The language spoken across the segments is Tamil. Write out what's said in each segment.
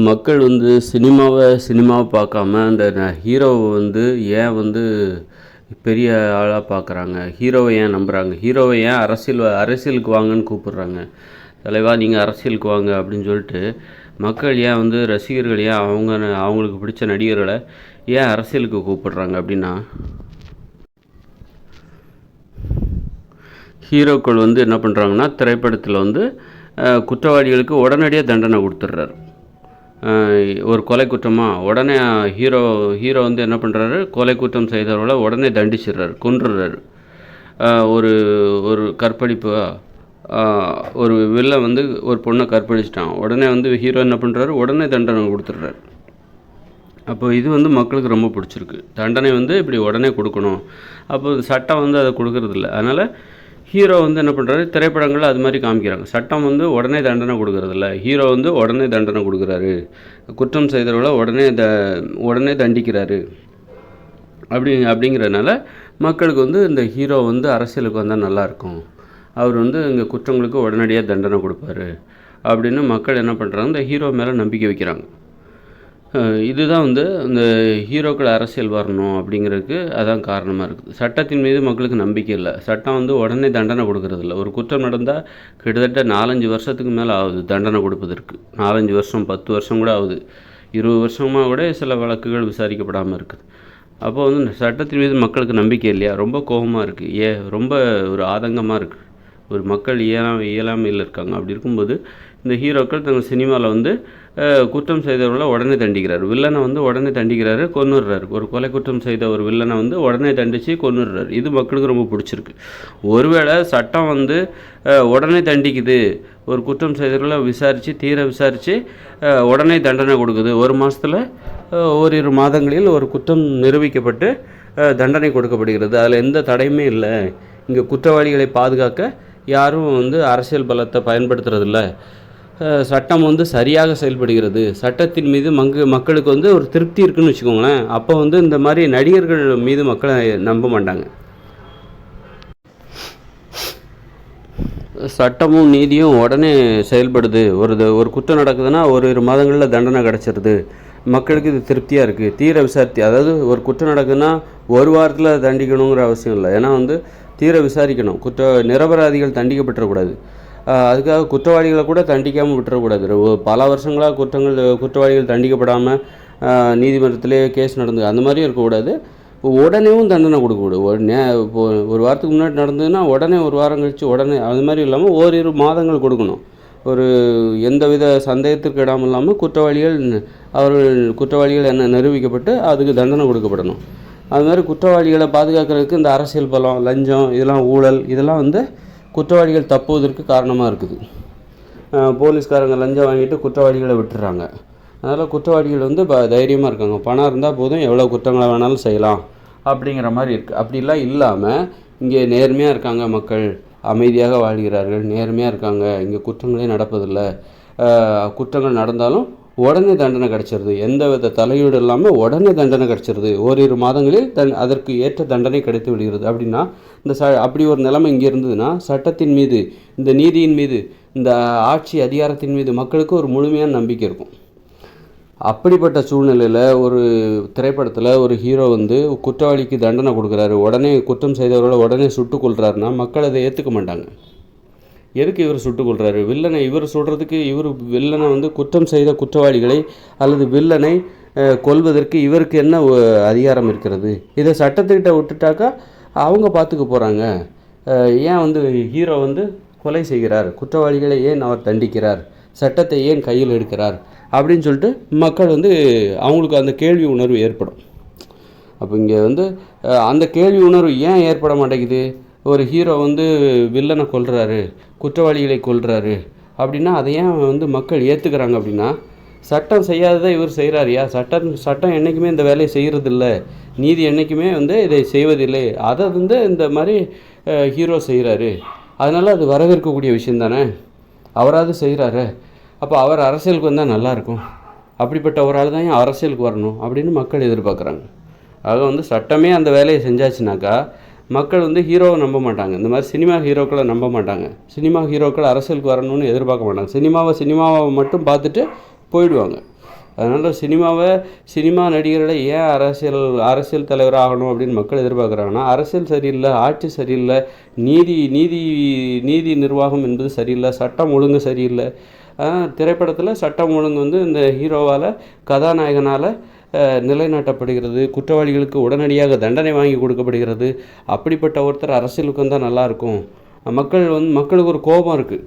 மக்கள் வந்து சினிமாவை பார்க்காம அந்த ஹீரோவை வந்து ஏன் வந்து பெரிய ஆளாக பார்க்குறாங்க, ஹீரோவை ஏன் நம்புகிறாங்க, ஹீரோவை ஏன் அரசியலுக்கு வாங்கன்னு கூப்பிடுறாங்க, தலைவா நீங்கள் அரசியலுக்கு வாங்க அப்படின்னு சொல்லிட்டு மக்கள் ஏன் வந்து ரசிகர்கள் ஏன் அவங்களுக்கு பிடிச்ச நடிகர்களை ஏன் அரசியலுக்கு கூப்பிடுறாங்க அப்படின்னா, ஹீரோக்கள் வந்து என்ன பண்ணுறாங்கன்னா திரைப்படத்தில் வந்து குற்றவாளிகளுக்கு உடனடியாக தண்டனை கொடுத்துட்றாரு. ஒரு கொலை குற்றமாக உடனே ஹீரோ வந்து என்ன பண்ணுறாரு, கொலை குற்றம் செய்தவர்களை உடனே தண்டிச்சிடுறாரு, கொன்றுறாரு. ஒரு ஒரு கற்பழிப்பு, ஒரு வில்லன் வந்து ஒரு பொண்ணை கற்பழிச்சிட்டான், உடனே வந்து ஹீரோ என்ன பண்ணுறாரு, உடனே தண்டனை கொடுத்துட்றாரு. அப்போ இது வந்து மக்களுக்கு ரொம்ப பிடிச்சிருக்கு. தண்டனை வந்து இப்படி உடனே கொடுக்கணும். அப்போ சட்டம் வந்து அதை கொடுக்கறதில்ல. அதனால் ஹீரோ வந்து என்ன பண்ணுறாரு, திரைப்படங்களில் அது மாதிரி காமிக்கிறாங்க. சட்டம் வந்து உடனே தண்டனை கொடுக்கறதில்ல, ஹீரோ வந்து உடனே தண்டனை கொடுக்குறாரு, குற்றம் செய்தவர்களை உடனே தண்டிக்கிறாரு. அப்படிங்கிறதுனால மக்களுக்கு வந்து இந்த ஹீரோ வந்து அரசியலுக்கு வந்தால் நல்லாயிருக்கும், அவர் வந்து இங்கே குற்றங்களுக்கு உடனடியாக தண்டனை கொடுப்பாரு அப்படின்னு மக்கள் என்ன பண்ணுறாங்க, இந்த ஹீரோ மேலே நம்பிக்கை வைக்கிறாங்க. இதுதான் வந்து இந்த ஹீரோக்கள் அரசியல் வரணும் அப்படிங்கிறதுக்கு அதான் காரணமாக இருக்குது. சட்டத்தின் மீது மக்களுக்கு நம்பிக்கை இல்லை. சட்டம் வந்து உடனே தண்டனை கொடுக்கறதில்ல. ஒரு குற்றம் நடந்தால் கிட்டத்தட்ட 4-5 வருஷத்துக்கு மேலே ஆகுது தண்டனை கொடுப்பதற்கு. 4-5 வருஷம், 10 வருஷம் கூட ஆகுது, 20 வருஷமாக கூட சில வழக்குகள் விசாரிக்கப்படாமல் இருக்குது. அப்போ வந்து சட்டத்தின் மீது மக்களுக்கு நம்பிக்கை இல்லையா, ரொம்ப கோபமாக இருக்குது, ரொம்ப ஒரு ஆதங்கமாக இருக்குது, ஒரு மக்கள் இயலாமையில் இருக்காங்க. அப்படி இருக்கும்போது இந்த ஹீரோக்கள் தங்கள் சினிமாவில் வந்து குற்றம் செய்தவர்களை உடனே தண்டிக்கிறார், வில்லனை வந்து உடனே தண்டிக்கிறாரு, கொன்னுடுறாரு. ஒரு கொலை குற்றம் செய்த ஒரு வில்லனை வந்து உடனே தண்டித்து கொன்னுடுறாரு. இது மக்களுக்கு ரொம்ப பிடிச்சிருக்கு. ஒருவேளை சட்டம் வந்து உடனே தண்டிக்குது, ஒரு குற்றம் செய்தவர்களை விசாரித்து உடனே தண்டனை கொடுக்குது, ஒரு மாதத்தில் ஓரிரு மாதங்களில் ஒரு குற்றம் நிரூபிக்கப்பட்டு தண்டனை கொடுக்கப்படுகிறது, அதில் எந்த தடையுமே இல்லை, இங்கே குற்றவாளிகளை பாதுகாக்க யாரும் வந்து அரசியல் பலத்தை பயன்படுத்துறதில்ல, சட்டம் வந்து சரியாக செயல்படுகிறது, சட்டத்தின் மீது மக்களுக்கு வந்து ஒரு திருப்தி இருக்குன்னு வச்சுக்கோங்களேன். அப்போ வந்து இந்த மாதிரி நடிகர்கள் மீது மக்களை நம்ப மாட்டாங்க. சட்டமும் நீதியும் உடனே செயல்படுது, ஒரு குற்றம் நடக்குதுன்னா ஒரு மாதங்களில் தண்டனை கிடச்சிருது, மக்களுக்கு இது திருப்தியாக இருக்குது. அதாவது ஒரு குற்றம் நடக்குதுன்னா ஒரு வாரத்தில் தண்டிக்கணுங்கிற அவசியம் இல்லை. ஏன்னா வந்து விசாரிக்கணும், நிரபராதிகள் தண்டிக்கப்பட்டுறக்கூடாது. அதுக்காக குற்றவாளிகளை கூட தண்டிக்காமல் விட்டுறக்கூடாது. பல வருஷங்களாக குற்றவாளிகள் தண்டிக்கப்படாமல் நீதிமன்றத்திலே கேஸ் நடந்து அந்த மாதிரியும் இருக்கக்கூடாது. உடனேவும் தண்டனை கொடுக்கக்கூடாது. ஒரு வாரத்துக்கு முன்னாடி நடந்ததுன்னா உடனே ஒரு வாரம் கழித்து உடனே அது மாதிரி இல்லாமல் ஓரிரு மாதங்கள் கொடுக்கணும். ஒரு எந்தவித சந்தேகத்திற்கு இடாமல் இல்லாமல் குற்றவாளிகள் என்ன நிரூபிக்கப்பட்டு அதுக்கு தண்டனை கொடுக்கப்படணும். அது மாதிரி குற்றவாளிகளை பாதுகாக்கிறதுக்கு இந்த அரசியல் பலம், லஞ்சம், ஊழல் இதெல்லாம் வந்து குற்றவாளிகள் தப்புவதற்கு காரணமாக இருக்குது. போலீஸ்காரங்க லஞ்சம் வாங்கிட்டு குற்றவாளிகளை விட்டுறாங்க. அதனால் குற்றவாளிகள் வந்து தைரியமாக இருக்காங்க, பணம் இருந்தால் போதும் எவ்வளோ குற்றங்களை வேணாலும் செய்யலாம் அப்படிங்கிற மாதிரி இருக்குது. அப்படிலாம் இல்லாமல் இங்கே நேர்மையாக இருக்காங்க, மக்கள் அமைதியாக வாழ்கிறார்கள், நேர்மையாக இருக்காங்க, இங்கே குற்றங்களே நடப்பதில்லை, குற்றங்கள் நடந்தாலும் உடனே தண்டனை கிடச்சிருது, எந்த வித தலையீடு இல்லாமல் உடனே தண்டனை கிடச்சிருது, ஓரிரு மாதங்களில் அதற்கு ஏற்ற தண்டனை கிடைத்து விடுகிறது. அப்படின்னா அப்படி ஒரு நிலைமை இங்கே இருந்ததுன்னா சட்டத்தின் மீது, இந்த நீதியின் மீது, இந்த ஆட்சி அதிகாரத்தின் மீது மக்களுக்கு ஒரு முழுமையான நம்பிக்கை இருக்கும். அப்படிப்பட்ட சூழ்நிலையில் ஒரு திரைப்படத்தில் ஒரு ஹீரோ வந்து குற்றவாளிக்கு தண்டனை கொடுக்குறாரு, உடனே குற்றம் செய்தவர்களை உடனே சுட்டுக் கொள்கிறாருன்னா மக்கள் அதை ஏற்றுக்க மாட்டாங்க. எதுக்கு இவர் சுட்டுக் கொள்கிறாரு, வில்லனை இவர் சொல்கிறதுக்கு, வில்லனை வந்து குற்றம் செய்த குற்றவாளிகளை அல்லது வில்லனை கொல்வதற்கு இவருக்கு என்ன அதிகாரம் இருக்கிறது? இதை சட்டத்துக்கிட்ட விட்டுட்டாக்கா அவங்க பார்த்துக்க போகிறாங்க. ஏன் வந்து ஹீரோ வந்து கொலை செய்கிறார், குற்றவாளிகளை ஏன் அவர் தண்டிக்கிறார், சட்டத்தை ஏன் கையில் எடுக்கிறார் அப்படின்னு சொல்லிட்டு மக்கள் வந்து அவங்களுக்கு அந்த கேள்வி உணர்வு ஏற்படும். அப்போ இங்கே வந்து அந்த கேள்வி உணர்வு ஏன் ஏற்பட மாட்டேங்குது? ஒரு ஹீரோ வந்து வில்லனை கொல்றாரு, குற்றவாளிகளை கொல்றாரு அப்படின்னா அதை ஏன் வந்து மக்கள் ஏற்றுக்கிறாங்க? அப்படின்னா சட்டம் செய்யாததை இவர் செய்கிறாரியா, சட்டம் என்றைக்குமே இந்த வேலையை செய்கிறதில்ல, நீதி என்றைக்குமே வந்து இதை செய்வதில்லை, அதை வந்து இந்த மாதிரி ஹீரோ செய்கிறாரு, அதனால் அது வரவேற்கக்கூடிய விஷயம் தானே, அவராது செய்கிறாரு, அப்போ அவர் அரசியலுக்கு வந்தால் நல்லாயிருக்கும், அப்படிப்பட்ட ஒரு ஆள் தான் அரசியலுக்கு வரணும் அப்படின்னு மக்கள் எதிர்பார்க்குறாங்க. ஆக வந்து சட்டமே அந்த வேலையை செஞ்சாச்சுனாக்கா மக்கள் வந்து ஹீரோவை நம்ப மாட்டாங்க, இந்த மாதிரி சினிமா ஹீரோக்களை நம்ப மாட்டாங்க, சினிமா ஹீரோக்கள் அரசியலுக்கு வரணும்னு எதிர்பார்க்க மாட்டாங்க, சினிமாவை மட்டும் பார்த்துட்டு போயிடுவாங்க. அதனால் சினிமா நடிகர்களை ஏன் அரசியல் தலைவர் ஆகணும் அப்படின்னு மக்கள் எதிர்பார்க்குறாங்கன்னா, அரசியல் சரியில்லை, ஆட்சி சரியில்லை, நீதி நீதி நீதி நிர்வாகம் என்பது சரியில்லை, சட்டம் ஒழுங்கு சரியில்லை. திரைப்படத்தில் சட்டம் ஒழுங்கு வந்து இந்த ஹீரோவால், கதாநாயகனால் நிலைநாட்டப்படுகிறது. குற்றவாளிகளுக்கு உடனடியாக தண்டனை வாங்கி கொடுக்கப்படுகிறது. அப்படிப்பட்ட ஒருத்தர் அரசியலுக்கு வந்தால் நல்லாயிருக்கும். மக்களுக்கு ஒரு கோபம் இருக்குது.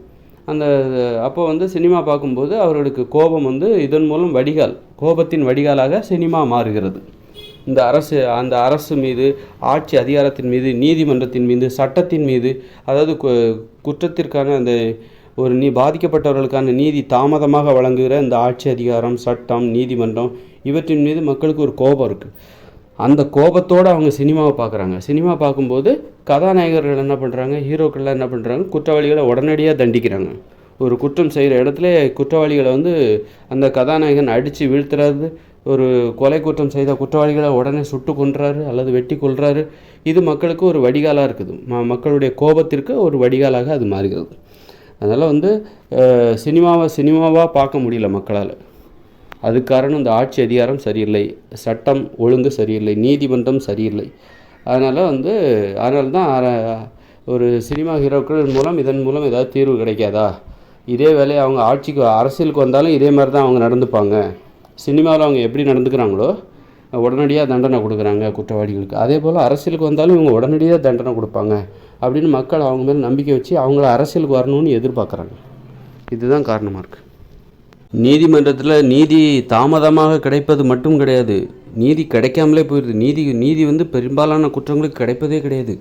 அப்போ வந்து சினிமா பார்க்கும்போது அவர்களுக்கு கோபம் வந்து இதன் மூலம் கோபத்தின் வடிகாலாக சினிமா மாறுகிறது. அந்த அரசு மீது, ஆட்சி அதிகாரத்தின் மீது, நீதிமன்றத்தின் மீது, சட்டத்தின் மீது, அதாவது குற்றத்திற்கான பாதிக்கப்பட்டவர்களுக்கான நீதி தாமதமாக வழங்குகிற இந்த ஆட்சி அதிகாரம், சட்டம், நீதிமன்றம் இவற்றின் மீது மக்களுக்கு ஒரு கோபம் இருக்குது. அந்த கோபத்தோடு அவங்க சினிமாவை பார்க்குறாங்க. சினிமா பார்க்கும்போது கதாநாயகர்கள் என்ன பண்ணுறாங்க, ஹீரோக்கள்லாம் என்ன பண்ணுறாங்க, குற்றவாளிகளை உடனடியாக தண்டிக்கிறாங்க. ஒரு குற்றம் செய்கிற இடத்துல குற்றவாளிகளை வந்து அந்த கதாநாயகன் அடித்து வீழ்த்துறாரு. ஒரு கொலை குற்றம் செய்த குற்றவாளிகளை உடனே சுட்டு கொன்றாரு அல்லது வெட்டி கொள்கிறாரு. இது மக்களுக்கு ஒரு வடிகாலாக இருக்குது. மக்களுடைய கோபத்திற்கு ஒரு வடிகாலாக அது மாறுகிறது. அதனால் வந்து சினிமாவாக பார்க்க முடியல மக்களால். அதுக்கு காரணம் இந்த ஆட்சி அதிகாரம் சரியில்லை, சட்டம் ஒழுங்கு சரியில்லை, நீதிமன்றம் சரியில்லை. அதனால தான் ஒரு சினிமா ஹீரோக்கள் இதன் மூலம் ஏதாவது தீர்வு கிடைக்காதா? இதே வேலையை அவங்க அரசியலுக்கு வந்தாலும் இதே மாதிரி தான் அவங்க நடந்துப்பாங்க. சினிமாவில் அவங்க எப்படி நடந்துக்கிறாங்களோ உடனடியாக தண்டனை கொடுக்குறாங்க குற்றவாளிகளுக்கு, அதே போல் அரசியலுக்கு வந்தாலும் இவங்க உடனடியாக தண்டனை கொடுப்பாங்க அப்படின்னு மக்கள் அவங்க மேலே நம்பிக்கை வச்சு அவங்கள அரசியலுக்கு வரணும்னு எதிர்பார்க்குறாங்க. இதுதான் காரணமாக இருக்குது. நீதிமன்றத்தில் நீதி தாமதமாக கிடைப்பது மட்டும் கிடையாது, நீதி கிடைக்காமலே போயிடுது. நீதி வந்து பெரும்பாலான குற்றங்களுக்கு கிடைப்பதே கிடையாது.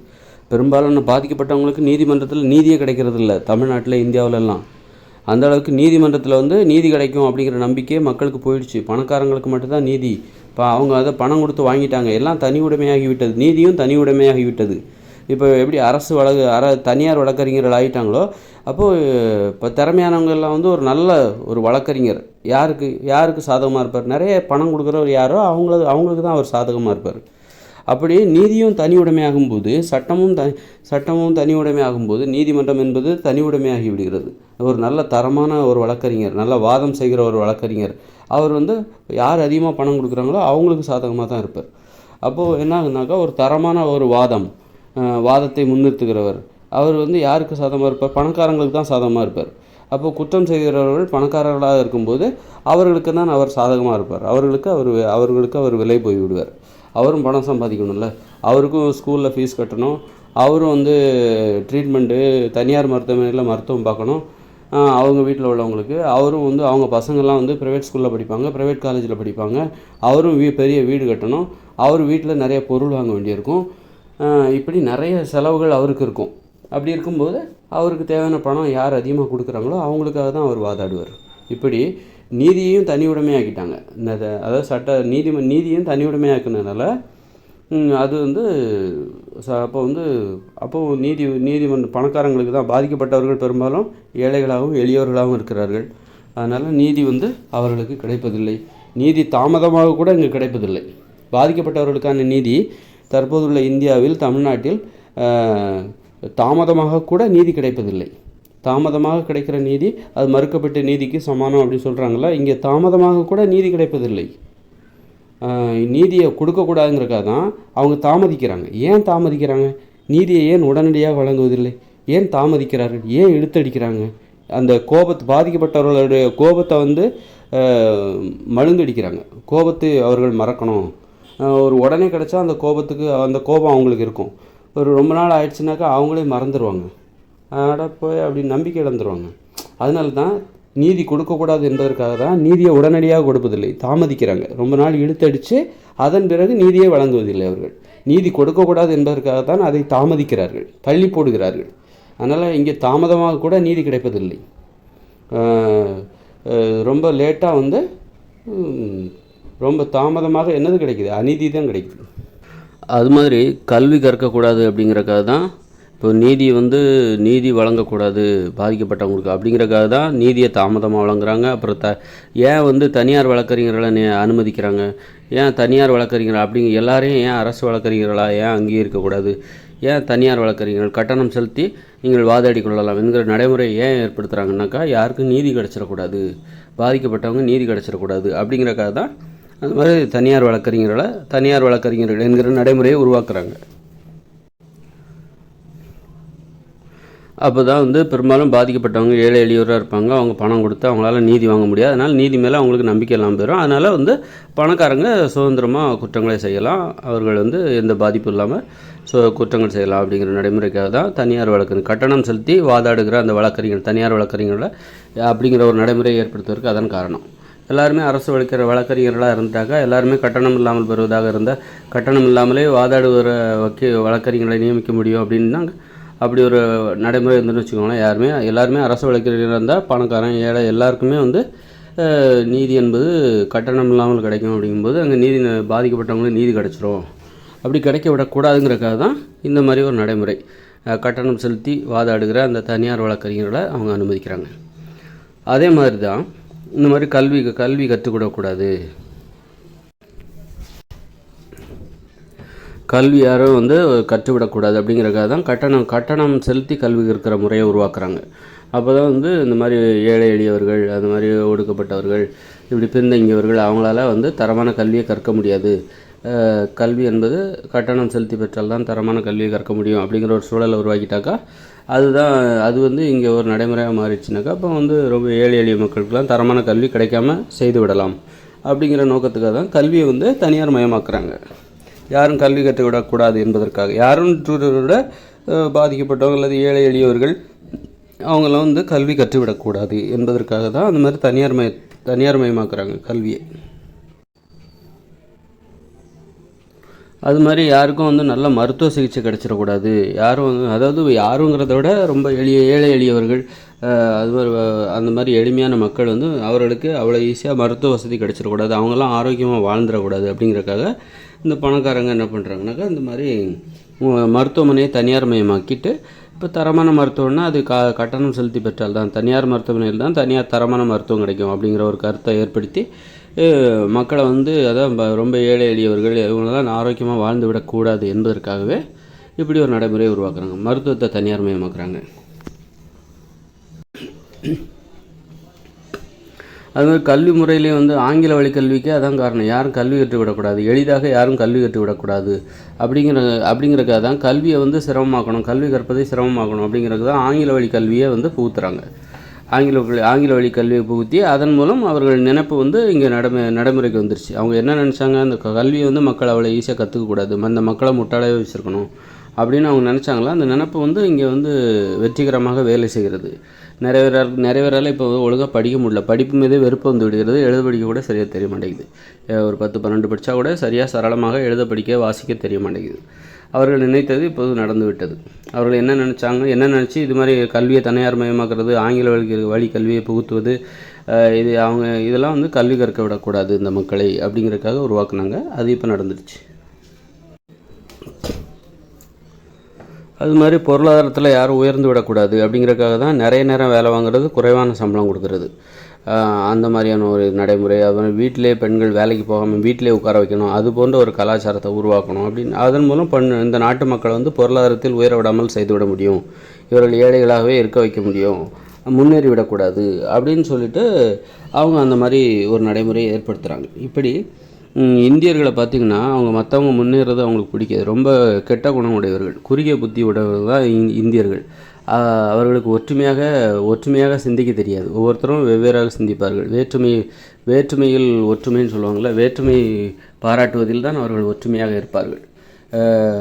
பெரும்பாலான பாதிக்கப்பட்டவங்களுக்கு நீதிமன்றத்தில் நீதியே கிடைக்கிறது இல்லை. தமிழ்நாட்டில், இந்தியாவிலெல்லாம் அந்த அளவுக்கு நீதிமன்றத்தில் வந்து நீதி கிடைக்கும் அப்படிங்கிற நம்பிக்கையே மக்களுக்கு போயிடுச்சு. பணக்காரங்களுக்கு மட்டும்தான் நீதி. அவங்க அதை பணம் கொடுத்து வாங்கிட்டாங்க. எல்லாம் தனி உடைமையாகிவிட்டது. நீதியும் தனி உடைமையாகிவிட்டது. இப்போ எப்படி தனியார் வழக்கறிஞர்கள் ஆகிட்டாங்களோ, அப்போது இப்போ திறமையானவங்கெல்லாம் வந்து ஒரு நல்ல ஒரு வழக்கறிஞர் யாருக்கு சாதகமாக இருப்பார், நிறைய பணம் கொடுக்குறவர் யாரோ அவங்களுக்கு தான் அவர் சாதகமாக இருப்பார். அப்படி நீதியும் தனி உடைமையாகும்போது, சட்டமும் தனி உடைமையாகும்போது நீதிமன்றம் என்பது தனி உடைமையாகி விடுகிறது. ஒரு நல்ல தரமான ஒரு வழக்கறிஞர், நல்ல வாதம் செய்கிற ஒரு வழக்கறிஞர், அவர் வந்து யார் அதிகமாக பணம் கொடுக்குறாங்களோ அவங்களுக்கு சாதகமாக தான் இருப்பார். அப்போது என்ன ஆகுனாக்கா, ஒரு தரமான ஒரு வாதத்தை முன்னிறுத்துகிறவர் அவர் வந்து யாருக்கு சாதகமாக இருப்பார், பணக்காரங்களுக்கு தான் சாதகமாக இருப்பார். அப்போது குற்றம் செய்கிறவர்கள் பணக்காரர்களாக இருக்கும்போது அவர்களுக்கு தான் அவர் சாதகமாக இருப்பார். அவர்களுக்கு அவர் விலை போய் விடுவார். அவரும் பணம் சம்பாதிக்கணும்ல, அவருக்கும் ஸ்கூலில் ஃபீஸ் கட்டணும், அவரும் வந்து ட்ரீட்மெண்ட்டு தனியார் மருத்துவமனையில் மருத்துவம் பார்க்கணும். அவங்க வீட்டில் உள்ளவங்களுக்கு அவரும் வந்து அவங்க பசங்கள்லாம் வந்து ப்ரைவேட் ஸ்கூலில் படிப்பாங்க, ப்ரைவேட் காலேஜில் படிப்பாங்க. அவரும் பெரிய வீடு கட்டணும், அவர் வீட்டில் நிறைய பொருள் வாங்க வேண்டியிருக்கும். இப்படி நிறைய செலவுகள் அவருக்கு இருக்கும். அப்படி இருக்கும்போது அவருக்கு தேவையான பணம் யார் அதிகமாக கொடுக்குறாங்களோ அவங்களுக்காக தான் அவர் வாதாடுவார். இப்படி நீதியையும் தனி உடைமையாக்கிட்டாங்க. அதாவது நீதியும் தனி உடைமையாக்குனதுனால அது வந்து அப்போது நீதிமன்ற பணக்காரங்களுக்கு தான், பாதிக்கப்பட்டவர்கள் பெரும்பாலும் ஏழைகளாகவும் எளியவர்களாகவும் இருக்கிறார்கள். அதனால் நீதி வந்து அவர்களுக்கு கிடைப்பதில்லை. நீதி தாமதமாக கூட இங்கே கிடைப்பதில்லை. பாதிக்கப்பட்டவர்களுக்கான நீதி தற்போதுள்ள இந்தியாவில், தமிழ்நாட்டில் தாமதமாக கூட நீதி கிடைப்பதில்லை. தாமதமாக கிடைக்கிற நீதி அது மறுக்கப்பட்ட நீதிக்கு சமானம் அப்படின்னு சொல்கிறாங்களா, இங்கே தாமதமாக கூட நீதி கிடைப்பதில்லை. நீதியை கொடுக்கக்கூடாதுங்கிறக்காக தான் அவங்க தாமதிக்கிறாங்க. ஏன் தாமதிக்கிறாங்க? நீதியை ஏன் உடனடியாக வழங்குவதில்லை? ஏன் தாமதிக்கிறார்கள்? ஏன் இழுத்தடிக்கிறாங்க? அந்த பாதிக்கப்பட்டவர்களுடைய கோபத்தை வந்து மழுங்கடிக்கிறாங்க. கோபத்தை அவர்கள் மறக்கணும். ஒரு உடனே கிடச்சா அந்த கோபம் அவங்களுக்கு இருக்கும். ஒரு ரொம்ப நாள் ஆயிடுச்சுனாக்கா அவங்களே மறந்துடுவாங்க, போய் அப்படி நம்பிக்கை இழந்துருவாங்க. அதனால தான் நீதி கொடுக்கக்கூடாது என்பதற்காக தான் நீதியை உடனடியாக கொடுப்பதில்லை, தாமதிக்கிறாங்க. ரொம்ப நாள் இழுத்தடித்து அதன் பிறகு நீதியை வழங்குவதில்லை. அவர்கள் நீதி கொடுக்கக்கூடாது என்பதற்காக தான் அதை தாமதிக்கிறார்கள், தள்ளி போடுகிறார்கள். அதனால் இங்கே தாமதமாக கூட நீதி கிடைப்பதில்லை. ரொம்ப லேட்டாக வந்து ரொம்ப தாமதமாக என்னது கிடைக்குது? அநீதி தான் கிடைக்குது. அது மாதிரி கல்வி கற்கக்கூடாது அப்படிங்கிறக்காக தான் இப்போ நீதி வழங்கக்கூடாது பாதிக்கப்பட்டவங்களுக்கு அப்படிங்கிறக்காக தான் நீதியை தாமதமாக வழங்குறாங்க. அப்புறம் ஏன் தனியார் வழக்கறிஞர்களை அனுமதிக்கிறாங்க? ஏன் தனியார் வழக்கறிஞர் எல்லாரையும் ஏன் அரசு வழக்கறிஞர்களாக ஏன் அங்கேயே இருக்கக்கூடாது? ஏன் தனியார் வழக்கறிஞர்கள் கட்டணம் செலுத்தி நீங்கள் வாதாடி கொள்ளலாம் என்கிற நடைமுறை ஏன் ஏற்படுத்துகிறாங்கன்னாக்கா யாருக்கும் நீதி கிடச்சிடக்கூடாது, பாதிக்கப்பட்டவங்க நீதி கிடச்சிடக்கூடாது அப்படிங்கிறக்காக தான் அந்த மாதிரி தனியார் வழக்கறிஞர்கள் என்கிற நடைமுறையை உருவாக்குறாங்க. அப்போ தான் பெரும்பாலும் பாதிக்கப்பட்டவங்க ஏழை எளியோராக இருப்பாங்க. அவங்க பணம் கொடுத்து அவங்களால நீதி வாங்க முடியாது. அதனால் நீதி மேலே அவங்களுக்கு நம்பிக்கை இல்லாமல் போயிடும். அதனால் பணக்காரங்க சுதந்திரமாக குற்றங்களை செய்யலாம். அவர்கள் எந்த பாதிப்பும் இல்லாமல் குற்றங்கள் செய்யலாம் அப்படிங்கிற நடைமுறைக்காக தான் தனியார் வழக்கறிஞர் கட்டணம் செலுத்தி வாதாடுகிற அந்த தனியார் வழக்கறிஞர்களை அப்படிங்கிற ஒரு நடைமுறையை ஏற்படுத்துவதற்கு அதான் காரணம். எல்லாருமே அரசு வழக்கறிஞர்களாக இருந்துட்டாக்கா எல்லாருமே கட்டணம் இல்லாமல் பெறுவதாக இருந்தால் கட்டணம் இல்லாமலே வாதாடுகிற வழக்கறிஞர்களை நியமிக்க முடியும் அப்படின்னா அப்படி ஒரு நடைமுறை இருந்துன்னு வச்சுக்கோங்களேன். எல்லாருமே அரசு வழக்கறிஞராக இருந்தால் பணக்காரன் ஏழை எல்லாருக்குமே நீதி என்பது கட்டணம் இல்லாமல் கிடைக்கும். அப்படிங்கும்போது அங்கே நீதி பாதிக்கப்பட்டவங்களுக்கு நீதி கிடச்சிரும். அப்படி கிடைக்க விடக்கூடாதுங்கிறக்காக தான் இந்த மாதிரி ஒரு நடைமுறை. கட்டணம் செலுத்தி வாதாடுகிற அந்த தனியார் வழக்கறிஞர்களை அவங்க அனுமதிக்கிறாங்க. அதே மாதிரி தான் இந்த மாதிரி கல்வி கற்றுக்கூடக்கூடாது, கல்வி யாரும் கற்றுவிடக்கூடாது அப்படிங்கிறக்காக தான் கட்டணம் செலுத்தி கல்வி கற்கிற முறையை உருவாக்குறாங்க. அப்போ தான் இந்த மாதிரி ஏழை எளியவர்கள், அந்த மாதிரி ஒடுக்கப்பட்டவர்கள், இப்படி பின்தங்கியவர்கள் அவங்களால தரமான கல்வியை கற்க முடியாது. கல்வி என்பது கட்டணம் செலுத்தி பெற்றால் தான் தரமான கல்வியை கற்க முடியும் அப்படிங்கிற ஒரு சூழலை உருவாக்கிட்டாக்கா அது இங்கே ஒரு நடைமுறையாக மாறிடுச்சுனாக்கா அப்போ ரொம்ப ஏழை எளிய மக்களுக்கெல்லாம் தரமான கல்வி கிடைக்காம செய்து விடலாம் அப்படிங்கிற நோக்கத்துக்காக தான் கல்வியை தனியார் மயமாக்குறாங்க. யாரும் கல்வி கற்றுவிடக்கூடாது என்பதற்காக. யாரும் விட பாதிக்கப்பட்டவங்க அல்லது ஏழை எளியவர்கள் அவங்களாம் கல்வி கற்றுவிடக்கூடாது என்பதற்காக தான் அந்த மாதிரி தனியார் மயமாக்குறாங்க கல்வியை. அது மாதிரி யாருக்கும் நல்ல மருத்துவ சிகிச்சை கிடச்சிடக்கூடாது. யாருங்கிறத விட ரொம்ப ஏழை எளியவர்கள், அது மாதிரி அந்த மாதிரி எளிமையான மக்கள் அவர்களுக்கு அவ்வளோ ஈஸியாக மருத்துவ வசதி கிடச்சிடக்கூடாது, அவங்கெல்லாம் ஆரோக்கியமாக வாழ்ந்துடக்கூடாது அப்படிங்கிறக்காக இந்த பணக்காரங்க என்ன பண்ணுறாங்கனாக்கா இந்த மாதிரி மருத்துவமனையை தனியார் மயமாக்கிட்டு இப்போ தரமான மருத்துவம்னா அது கட்டணம் செலுத்தி பெற்றால் தான் தனியார் மருத்துவமனையில் தான் தரமான மருத்துவம் கிடைக்கும் அப்படிங்கிற ஒரு கருத்தை ஏற்படுத்தி மக்களை அதான் ரொம்ப ஏழை எளியவர்கள் இவங்களெல்லாம் ஆரோக்கியமாக வாழ்ந்து விடக்கூடாது என்பதற்காகவே இப்படி ஒரு நடைமுறையை உருவாக்குறாங்க. மருத்துவத்தை தனியார் மயமாக்குறாங்க. அதுமாதிரி கல்வி முறையிலேயே ஆங்கில வழி கல்விக்கே அதான் காரணம். யாரும் கல்வி கற்றுவிடக்கூடாது, எளிதாக யாரும் கல்வி கற்றுவிடக்கூடாது அப்படிங்கிறக்காக தான் கல்வியை சிரமமாக்கணும், கல்வி கற்பதை சிரமமாக்கணும் அப்படிங்கிறது தான் ஆங்கில வழி கல்வியை புகுத்துறாங்க. ஆங்கில வழி கல்வியை புகுத்தி அதன் மூலம் அவர்கள் நினைப்பு இங்கே நடைமுறைக்கு வந்துருச்சு. அவங்க என்ன நினச்சாங்க, அந்த கல்வியை மக்கள் அவ்வளோ ஈஸியாக கற்றுக்கக்கூடாது, அந்த மக்களை முட்டாளாக வச்சுருக்கணும் அப்படின்னு அவங்க நினச்சாங்களா. அந்த நினப்பு இங்கே வெற்றிகரமாக வேலை செய்கிறது. நிறைவேறால இப்போ ஒழுங்காக படிக்க முடியல, படிப்பு மீதே வெறுப்பு விடுகிறது, எழுத படிக்க கூட சரியாக தெரிய மாட்டேங்குது. ஒரு 10-12 படித்தா கூட சரியாக சரளமாக எழுத படிக்க வாசிக்க தெரிய மாட்டேங்குது. அவர்கள் நினைத்தது இப்போது நடந்து விட்டது. அவர்கள் என்ன நினச்சி இது மாதிரி கல்வியை தனியார் மயமாக்குறது, ஆங்கில வழி கல்வியை புகுத்துவது, இதெல்லாம் கல்வி கற்க விடக்கூடாது இந்த மக்களை அப்படிங்கிறதுக்காக உருவாக்குனாங்க. அது இப்போ நடந்துடுச்சு. அது மாதிரி பொருளாதாரத்தில் யாரும் உயர்ந்து விடக்கூடாது அப்படிங்கிறதுக்காக தான் நிறைய நேரம் வேலை வாங்குறது, குறைவான சம்பளம் கொடுக்கறது, அந்த மாதிரியான ஒரு நடைமுறை. அது வீட்டிலே பெண்கள் வேலைக்கு போகாமல் வீட்டிலே உட்கார வைக்கணும், அது போன்ற ஒரு கலாச்சாரத்தை உருவாக்கணும் அப்படின்னு அதன் மூலம் இந்த நாட்டு மக்களை பொருளாதாரத்தில் உயர விடாமல் செய்துவிட முடியும், இவர்கள் ஏழைகளாகவே இருக்க வைக்க முடியும், முன்னேறி விடக்கூடாது அப்படின்னு சொல்லிட்டு அவங்க அந்த மாதிரி ஒரு நடைமுறையை ஏற்படுத்துகிறாங்க. இப்படி இந்தியர்களை பார்த்திங்கன்னா அவங்க மற்றவங்க முன்னேறது அவங்களுக்கு பிடிக்காது. ரொம்ப கெட்ட குணம் உடையவர்கள், குறுகிய புத்தி உடையவர்கள் தான் இந்தியர்கள். அவர்களுக்கு ஒற்றுமையாக சிந்திக்க தெரியாது. ஒவ்வொருத்தரும் வெவ்வேறாக சிந்திப்பார்கள். வேற்றுமையில் ஒற்றுமைன்னு சொல்லுவாங்கள்ல, வேற்றுமை பாராட்டுவதில் தான் அவர்கள் ஒற்றுமையாக இருப்பார்கள்.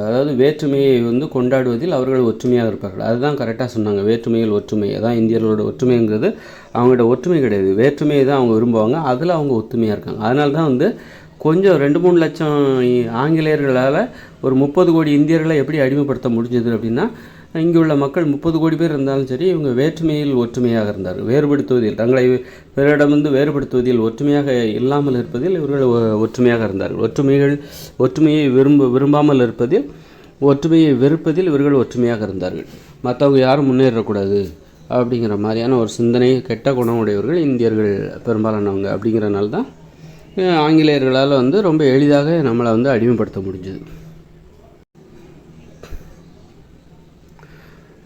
அதாவது வேற்றுமையை கொண்டாடுவதில் அவர்கள் ஒற்றுமையாக இருப்பார்கள். அதுதான் கரெக்டாக சொன்னாங்க. வேற்றுமையில் ஒற்றுமை, அதான் இந்தியர்களோட ஒற்றுமைங்கிறது. அவங்களோட ஒற்றுமை கிடையாது, வேற்றுமையை தான் அவங்க விரும்புவாங்க. அதில் அவங்க ஒற்றுமையாக இருக்காங்க. அதனால தான் கொஞ்சம் 2-3 லட்சம் ஆங்கிலேயர்களால் ஒரு 30 கோடி இந்தியர்களை எப்படி அடிமைப்படுத்த முடிஞ்சது அப்படின்னா, இங்கே உள்ள மக்கள் 30 கோடி பேர் இருந்தாலும் சரி, இவங்க வேற்றுமையில் ஒற்றுமையாக இருந்தார்கள். வேறுபடுத்துவதில், தங்களை பிறரிடமிருந்து வேறுபடுத்துவதில், ஒற்றுமையாக இல்லாமல் இருப்பதில் இவர்கள் ஒற்றுமையாக இருந்தார்கள். ஒற்றுமையை விரும்பாமல் இருப்பதில், ஒற்றுமையை வெறுப்பதில் இவர்கள் ஒற்றுமையாக இருந்தார்கள். மற்றவங்க யாரும் முன்னேறக்கூடாது அப்படிங்கிற மாதிரியான ஒரு சிந்தனை, கெட்ட குணம் உடையவர்கள் இந்தியர்கள் பெரும்பாலானவங்க. அப்படிங்கிறனால தான் ஆங்கிலேயர்களால் ரொம்ப எளிதாக நம்மளை அடிமைப்படுத்த முடிஞ்சுது.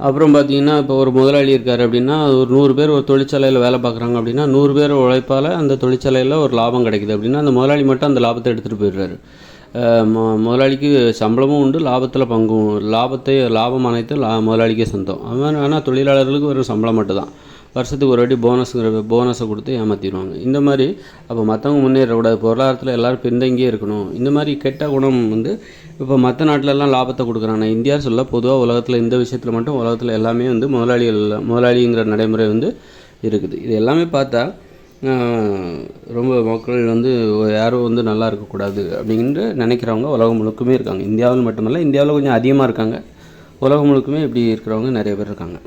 அப்புறம் பார்த்தீங்கன்னா இப்போ ஒரு முதலாளி இருக்கார் அப்படின்னா ஒரு 100 பேர் ஒரு தொழிற்சாலையில் வேலை பார்க்குறாங்க அப்படின்னா 100 பேர் உழைப்பால் அந்த தொழிற்சாலையில் ஒரு லாபம் கிடைக்குது அப்படின்னா அந்த முதலாளி மட்டும் அந்த லாபத்தை எடுத்துகிட்டு போயிடுறாரு. முதலாளிக்கு சம்பளமும் உண்டு, லாபத்தில் பங்கும், லாபம் அனைத்து முதலாளிக்கே சொந்தம். ஆனால் தொழிலாளர்களுக்கு ஒரு சம்பளம் மட்டும்தான். வருஷத்துக்கு ஒரு வாட்டி போனஸை கொடுத்து ஏமாற்றிடுவாங்க. இந்த மாதிரி அப்போ மற்றவங்க முன்னேறக்கூடாது, பொருளாதாரத்தில் எல்லோரும் பின்தங்கியே இருக்கணும். இந்த மாதிரி கெட்ட குணம் வந்து இப்போ மற்ற நாட்டிலலாம் லாபத்தை கொடுக்குறாங்க. இந்தியா சொல்ல பொதுவாக உலகத்தில் இந்த விஷயத்தில் மட்டும் உலகத்தில் எல்லாமே வந்து முதலாளிங்கிற நடைமுறை வந்து இருக்குது. இது எல்லாமே பார்த்தா ரொம்ப மக்கள் வந்து யாரும் வந்து நல்லா இருக்கக்கூடாது அப்படின்ட்டு நினைக்கிறவங்க உலகம் முழுக்குமே இருக்காங்க. இந்தியாவில் மட்டுமல்ல, இந்தியாவில் கொஞ்சம் அதிகமாக இருக்காங்க. உலகம் முழுக்குமே இப்படி இருக்கிறவங்க நிறைய பேர் இருக்காங்க.